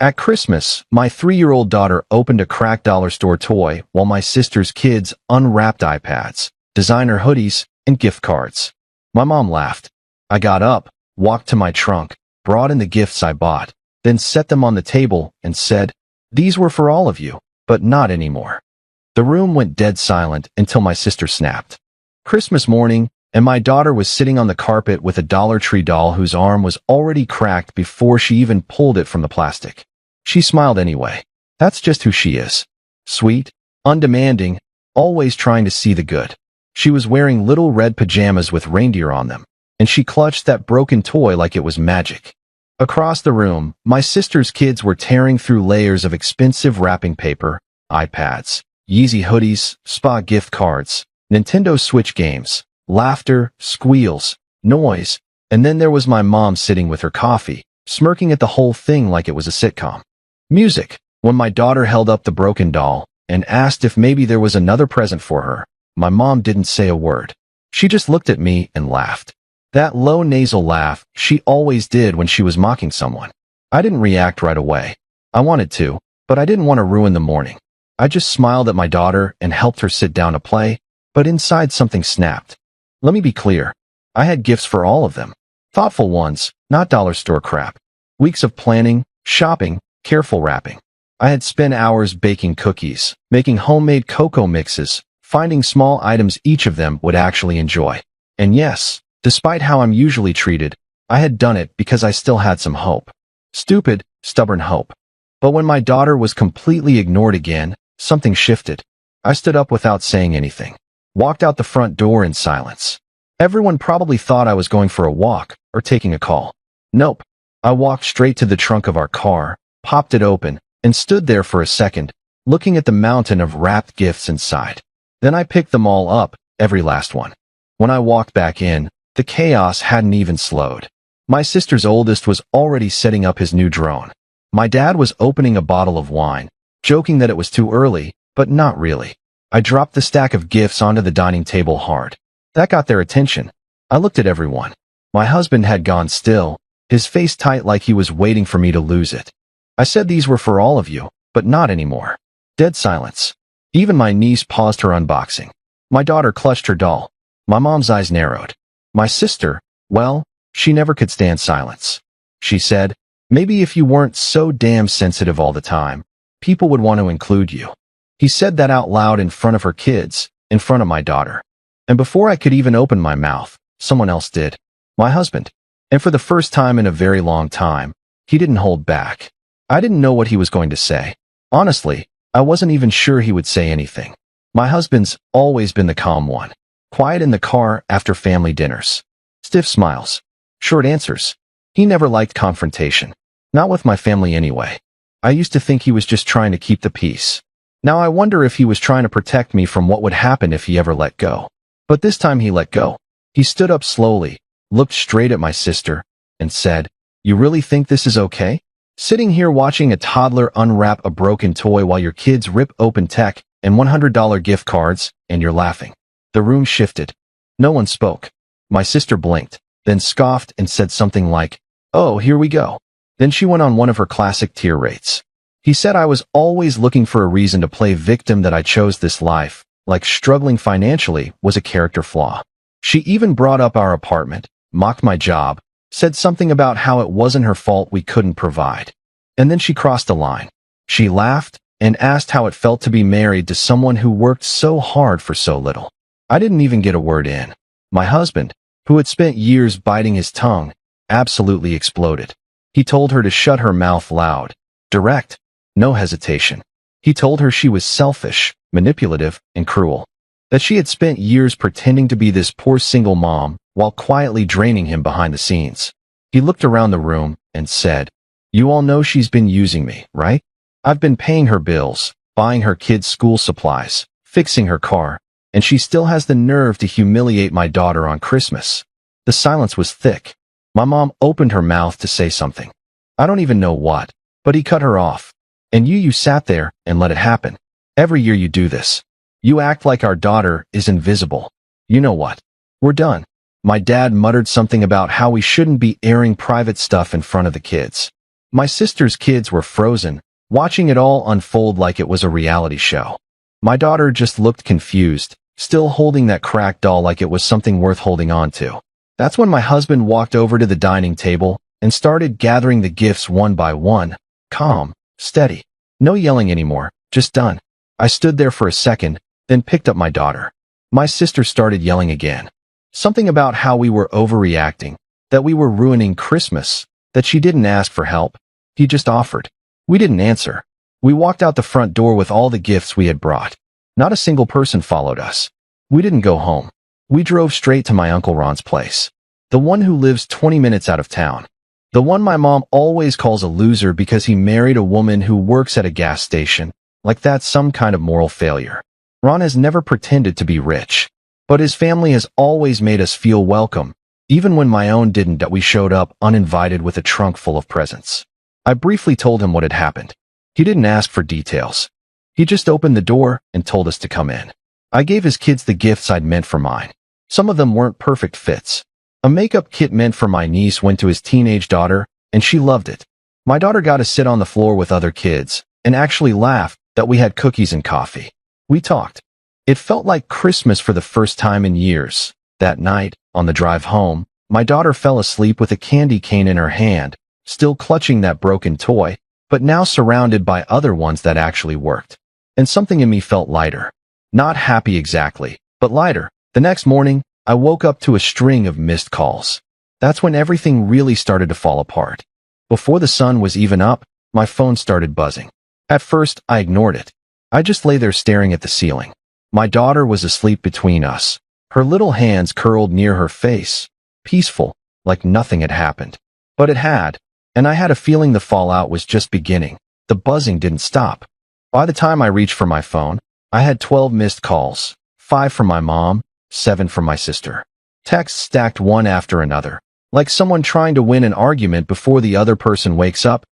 At Christmas, my 3-year-old daughter opened a cracked dollar store toy while my sister's kids unwrapped iPads, designer hoodies, and gift cards. My mom laughed. I got up, walked to my trunk, brought in the gifts I bought, then set them on the table and said, "These were for all of you, but not anymore." The room went dead silent until my sister snapped. Christmas morning, and my daughter was sitting on the carpet with a Dollar Tree doll whose arm was already cracked before she even pulled it from the plastic. She smiled anyway. That's just who she is. Sweet, undemanding, always trying to see the good. She was wearing little red pajamas with reindeer on them, and she clutched that broken toy like it was magic. Across the room, my sister's kids were tearing through layers of expensive wrapping paper, iPads, Yeezy hoodies, spa gift cards, Nintendo Switch games, laughter, squeals, noise, and then there was my mom sitting with her coffee, smirking at the whole thing like it was a sitcom. Music. When my daughter held up the broken doll and asked if maybe there was another present for her, my mom didn't say a word. She just looked at me and laughed. That low nasal laugh she always did when she was mocking someone. I didn't react right away. I wanted to, but I didn't want to ruin the morning. I just smiled at my daughter and helped her sit down to play, but inside something snapped. Let me be clear. I had gifts for all of them. Thoughtful ones, not dollar store crap. Weeks of planning, shopping, careful wrapping. I had spent hours baking cookies, making homemade cocoa mixes, finding small items each of them would actually enjoy. And yes, despite how I'm usually treated, I had done it because I still had some hope. Stupid, stubborn hope. But when my daughter was completely ignored again, something shifted. I stood up without saying anything. Walked out the front door in silence. Everyone probably thought I was going for a walk or taking a call. Nope. I walked straight to the trunk of our car, popped it open, and stood there for a second, looking at the mountain of wrapped gifts inside. Then I picked them all up, every last one. When I walked back in, the chaos hadn't even slowed. My sister's oldest was already setting up his new drone. My dad was opening a bottle of wine, joking that it was too early, but not really. I dropped the stack of gifts onto the dining table hard. That got their attention. I looked at everyone. My husband had gone still, his face tight like he was waiting for me to lose it. I said these were for all of you, but not anymore. Dead silence. Even my niece paused her unboxing. My daughter clutched her doll. My mom's eyes narrowed. My sister, well, she never could stand silence. She said, "Maybe if you weren't so damn sensitive all the time, people would want to include you." He said that out loud in front of her kids, in front of my daughter. And before I could even open my mouth, someone else did. My husband. And for the first time in a very long time, he didn't hold back. I didn't know what he was going to say. Honestly, I wasn't even sure he would say anything. My husband's always been the calm one. Quiet in the car after family dinners. Stiff smiles. Short answers. He never liked confrontation. Not with my family anyway. I used to think he was just trying to keep the peace. Now I wonder if he was trying to protect me from what would happen if he ever let go. But this time he let go. He stood up slowly, looked straight at my sister, and said, "You really think this is okay? Sitting here watching a toddler unwrap a broken toy while your kids rip open tech and $100 gift cards, and you're laughing." The room shifted. No one spoke. My sister blinked, then scoffed and said something like, "Oh, here we go." Then she went on one of her classic tear rates. He said I was always looking for a reason to play victim, that I chose this life, like struggling financially was a character flaw. She even brought up our apartment, mocked my job, said something about how it wasn't her fault we couldn't provide. And then she crossed a line. She laughed and asked how it felt to be married to someone who worked so hard for so little. I didn't even get a word in. My husband, who had spent years biting his tongue, absolutely exploded. He told her to shut her mouth loud, direct, no hesitation. He told her she was selfish, manipulative, and cruel. That she had spent years pretending to be this poor single mom while quietly draining him behind the scenes. He looked around the room and said, "You all know she's been using me, right? I've been paying her bills, buying her kids' school supplies, fixing her car, and she still has the nerve to humiliate my daughter on Christmas." The silence was thick. My mom opened her mouth to say something. I don't even know what, but he cut her off. "And you sat there and let it happen. Every year you do this. You act like our daughter is invisible. You know what? We're done." My dad muttered something about how we shouldn't be airing private stuff in front of the kids. My sister's kids were frozen, watching it all unfold like it was a reality show. My daughter just looked confused, still holding that cracked doll like it was something worth holding on to. That's when my husband walked over to the dining table and started gathering the gifts one by one, calm, steady. No yelling anymore, just done. I stood there for a second, then picked up my daughter. My sister started yelling again. Something about how we were overreacting, that we were ruining Christmas, that she didn't ask for help. He just offered. We didn't answer. We walked out the front door with all the gifts we had brought. Not a single person followed us. We didn't go home. We drove straight to my Uncle Ron's place. The one who lives 20 minutes out of town. The one my mom always calls a loser because he married a woman who works at a gas station, like that's some kind of moral failure. Ron has never pretended to be rich, but his family has always made us feel welcome, even when my own didn't, that we showed up uninvited with a trunk full of presents. I briefly told him what had happened. He didn't ask for details. He just opened the door and told us to come in. I gave his kids the gifts I'd meant for mine. Some of them weren't perfect fits. A makeup kit meant for my niece went to his teenage daughter, and she loved it. My daughter got to sit on the floor with other kids, and actually laughed that we had cookies and coffee. We talked. It felt like Christmas for the first time in years. That night, on the drive home, my daughter fell asleep with a candy cane in her hand, still clutching that broken toy, but now surrounded by other ones that actually worked. And something in me felt lighter. Not happy exactly, but lighter. The next morning, I woke up to a string of missed calls. That's when everything really started to fall apart. Before the sun was even up, my phone started buzzing. At first, I ignored it. I just lay there staring at the ceiling. My daughter was asleep between us, her little hands curled near her face, peaceful, like nothing had happened. But it had, and I had a feeling the fallout was just beginning. The buzzing didn't stop. By the time I reached for my phone, I had 12 missed calls, 5 from my mom, 7 from my sister. Texts stacked one after another, like someone trying to win an argument before the other person wakes up.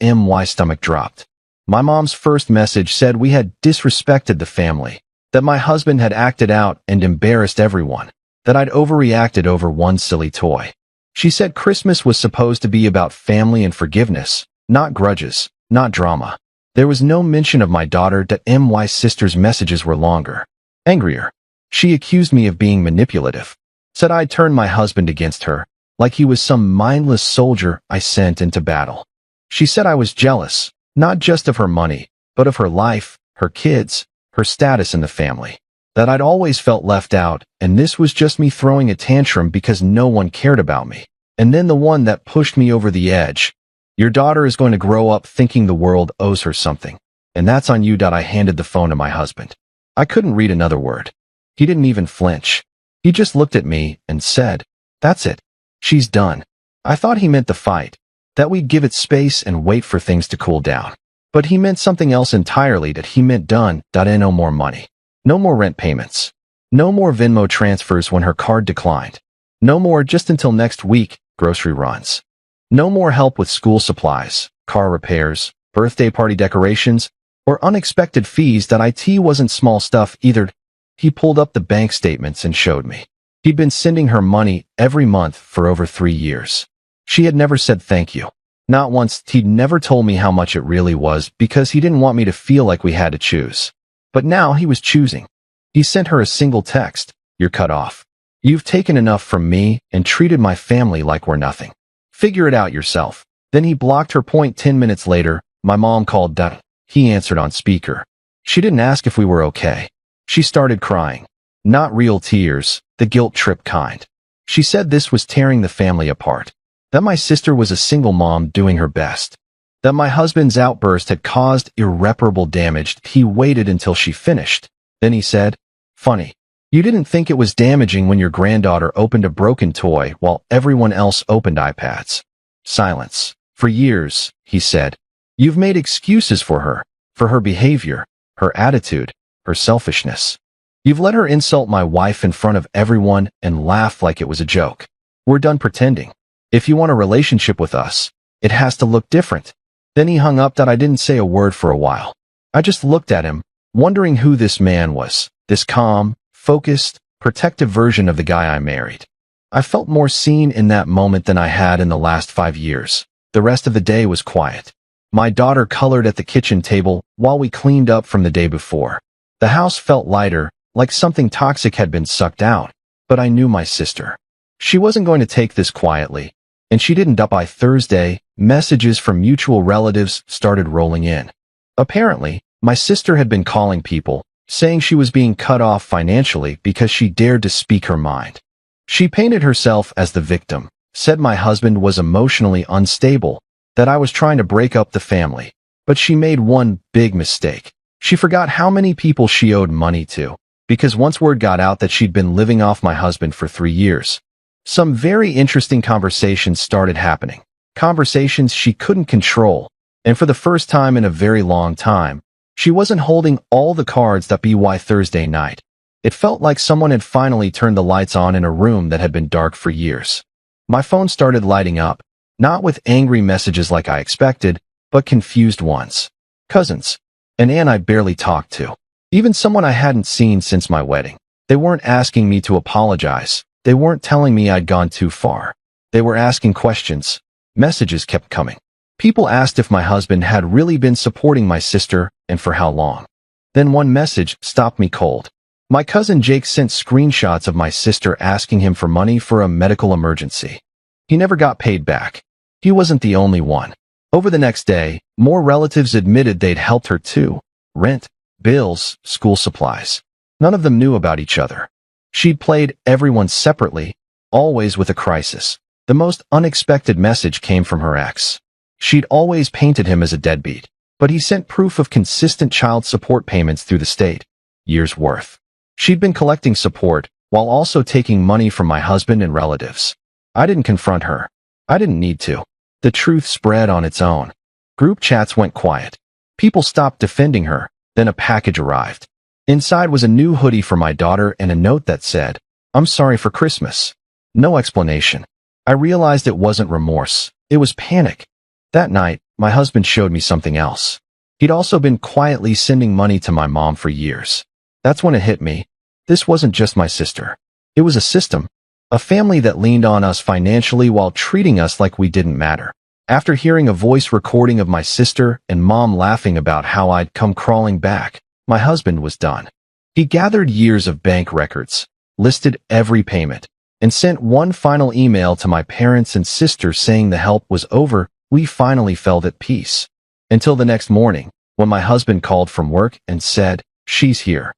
My stomach dropped. My mom's first message said we had disrespected the family, that my husband had acted out and embarrassed everyone, that I'd overreacted over one silly toy. She said Christmas was supposed to be about family and forgiveness, not grudges, not drama. There was no mention of my daughter. My sister's messages were longer, angrier. She accused me of being manipulative, said I'd turned my husband against her, like he was some mindless soldier I sent into battle. She said I was jealous, not just of her money, but of her life, her kids, her status in the family, that I'd always felt left out, and this was just me throwing a tantrum because no one cared about me. And then the one that pushed me over the edge. Your daughter is going to grow up thinking the world owes her something, and that's on you. I handed the phone to my husband. I couldn't read another word. He didn't even flinch. He just looked at me and said, "That's it. She's done." I thought he meant the fight, that we'd give it space and wait for things to cool down. But he meant something else entirely. That he meant done. No more money. No more rent payments. No more Venmo transfers when her card declined. No more just until next week grocery runs. No more help with school supplies, car repairs, birthday party decorations, or unexpected fees. It wasn't small stuff either. He pulled up the bank statements and showed me. He'd been sending her money every month for over 3 years. She had never said thank you. Not once. He'd never told me how much it really was because he didn't want me to feel like we had to choose. But now he was choosing. He sent her a single text. "You're cut off. You've taken enough from me and treated my family like we're nothing. Figure it out yourself." Then he blocked her. 10 minutes later, my mom called. He answered on speaker. She didn't ask if we were okay. She started crying. Not real tears, the guilt trip kind. She said this was tearing the family apart. That my sister was a single mom doing her best. That my husband's outburst had caused irreparable damage. He waited until she finished. Then he said, "Funny. You didn't think it was damaging when your granddaughter opened a broken toy while everyone else opened iPads." Silence. "For years," he said, "you've made excuses for her behavior, her attitude, her selfishness. You've let her insult my wife in front of everyone and laugh like it was a joke. We're done pretending. If you want a relationship with us, it has to look different." Then he hung up. I didn't say a word for a while. I just looked at him, wondering who this man was, this calm, focused, protective version of the guy I married. I felt more seen in that moment than I had in the last 5 years. The rest of the day was quiet. My daughter colored at the kitchen table while we cleaned up from the day before. The house felt lighter, like something toxic had been sucked out, but I knew my sister. She wasn't going to take this quietly, and she didn't. By Thursday, messages from mutual relatives started rolling in. Apparently, my sister had been calling people, saying she was being cut off financially because she dared to speak her mind. She painted herself as the victim, said my husband was emotionally unstable, that I was trying to break up the family. But she made one big mistake. She forgot how many people she owed money to, because once word got out that she'd been living off my husband for 3 years, some very interesting conversations started happening. Conversations she couldn't control, and for the first time in a very long time, she wasn't holding all the cards that by Thursday night. It felt like someone had finally turned the lights on in a room that had been dark for years. My phone started lighting up, not with angry messages like I expected, but confused ones. Cousins. An aunt I barely talked to. Even someone I hadn't seen since my wedding. They weren't asking me to apologize. They weren't telling me I'd gone too far. They were asking questions. Messages kept coming. People asked if my husband had really been supporting my sister and for how long. Then one message stopped me cold. My cousin Jake sent screenshots of my sister asking him for money for a medical emergency. He never got paid back. He wasn't the only one. Over the next day, more relatives admitted they'd helped her too. Rent, bills, school supplies. None of them knew about each other. She'd played everyone separately, always with a crisis. The most unexpected message came from her ex. She'd always painted him as a deadbeat, but he sent proof of consistent child support payments through the state. Years' worth. She'd been collecting support, while also taking money from my husband and relatives. I didn't confront her. I didn't need to. The truth spread on its own. Group chats went quiet. People stopped defending her. Then a package arrived. Inside was a new hoodie for my daughter and a note that said, "I'm sorry for Christmas." No explanation. I realized it wasn't remorse. It was panic. That night, my husband showed me something else. He'd also been quietly sending money to my mom for years. That's when it hit me. This wasn't just my sister. It was a system. A family that leaned on us financially while treating us like we didn't matter. After hearing a voice recording of my sister and mom laughing about how I'd come crawling back, my husband was done. He gathered years of bank records, listed every payment, and sent one final email to my parents and sister saying the help was over. We finally felt at peace. Until the next morning, when my husband called from work and said, "She's here."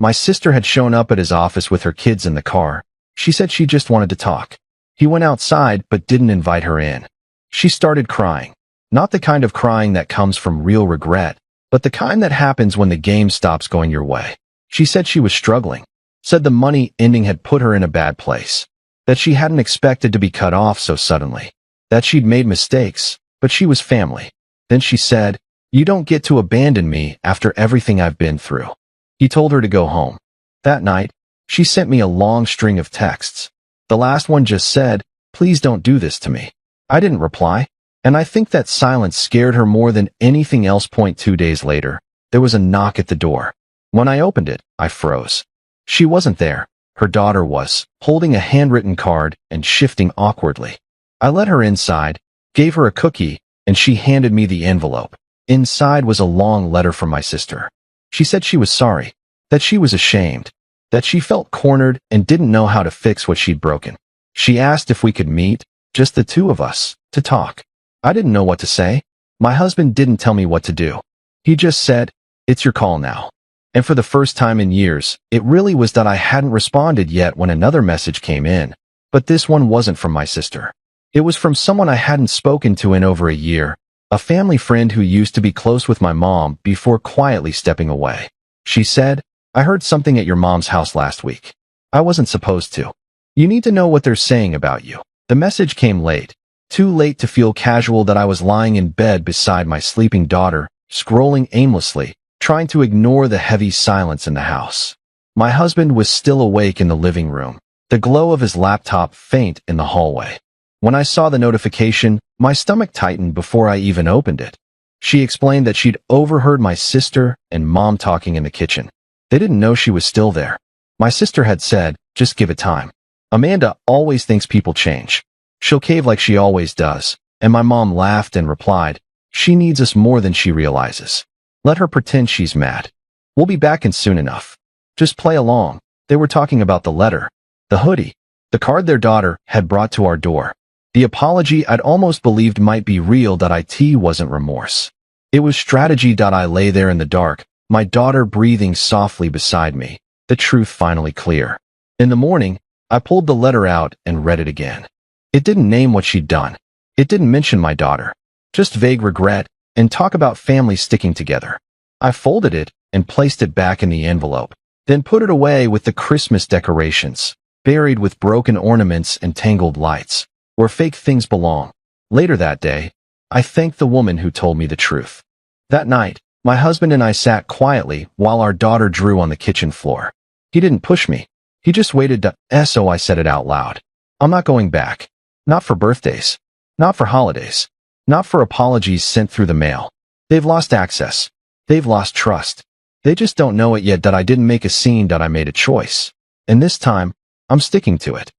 My sister had shown up at his office with her kids in the car. She said she just wanted to talk. He went outside but didn't invite her in. She started crying. Not the kind of crying that comes from real regret, but the kind that happens when the game stops going your way. She said she was struggling. Said the money ending had put her in a bad place. That she hadn't expected to be cut off so suddenly. That she'd made mistakes, but she was family. Then she said, "You don't get to abandon me after everything I've been through." He told her to go home. That night, she sent me a long string of texts. The last one just said, "Please don't do this to me." I didn't reply, and I think that silence scared her more than anything else. 2 days later, there was a knock at the door. When I opened it, I froze. She wasn't there. Her daughter was, holding a handwritten card and shifting awkwardly. I let her inside, gave her a cookie, and she handed me the envelope. Inside was a long letter from my sister. She said she was sorry, that she was ashamed, that she felt cornered and didn't know how to fix what she'd broken. She asked if we could meet, just the two of us, to talk. I didn't know what to say. My husband didn't tell me what to do. He just said, "It's your call now." And for the first time in years, it really was that I hadn't responded yet when another message came in. But this one wasn't from my sister. It was from someone I hadn't spoken to in over a year, a family friend who used to be close with my mom before quietly stepping away. She said, "I heard something at your mom's house last week. I wasn't supposed to. You need to know what they're saying about you." The message came late. Too late to feel casual that I was lying in bed beside my sleeping daughter, scrolling aimlessly, trying to ignore the heavy silence in the house. My husband was still awake in the living room, the glow of his laptop faint in the hallway. When I saw the notification, my stomach tightened before I even opened it. She explained that she'd overheard my sister and mom talking in the kitchen. They didn't know she was still there. My sister had said, "Just give it time. Amanda always thinks people change. She'll cave like she always does, And my mom laughed and replied, "She needs us more than she realizes. Let her pretend she's mad. We'll be back in soon enough. Just play along." They were talking about the letter, the hoodie, the card their daughter had brought to our door. The apology I'd almost believed might be real. It wasn't remorse. It was strategy. I lay there in the dark, my daughter breathing softly beside me, the truth finally clear. In the morning, I pulled the letter out and read it again. It didn't name what she'd done. It didn't mention my daughter. Just vague regret and talk about family sticking together. I folded it and placed it back in the envelope, then put it away with the Christmas decorations, buried with broken ornaments and tangled lights, where fake things belong. Later that day, I thanked the woman who told me the truth. That night, my husband and I sat quietly while our daughter drew on the kitchen floor. He didn't push me. He just waited so I said it out loud. I'm not going back. Not for birthdays. Not for holidays. Not for apologies sent through the mail. They've lost access. They've lost trust. They just don't know it yet. I didn't make a scene. I made a choice. And this time, I'm sticking to it.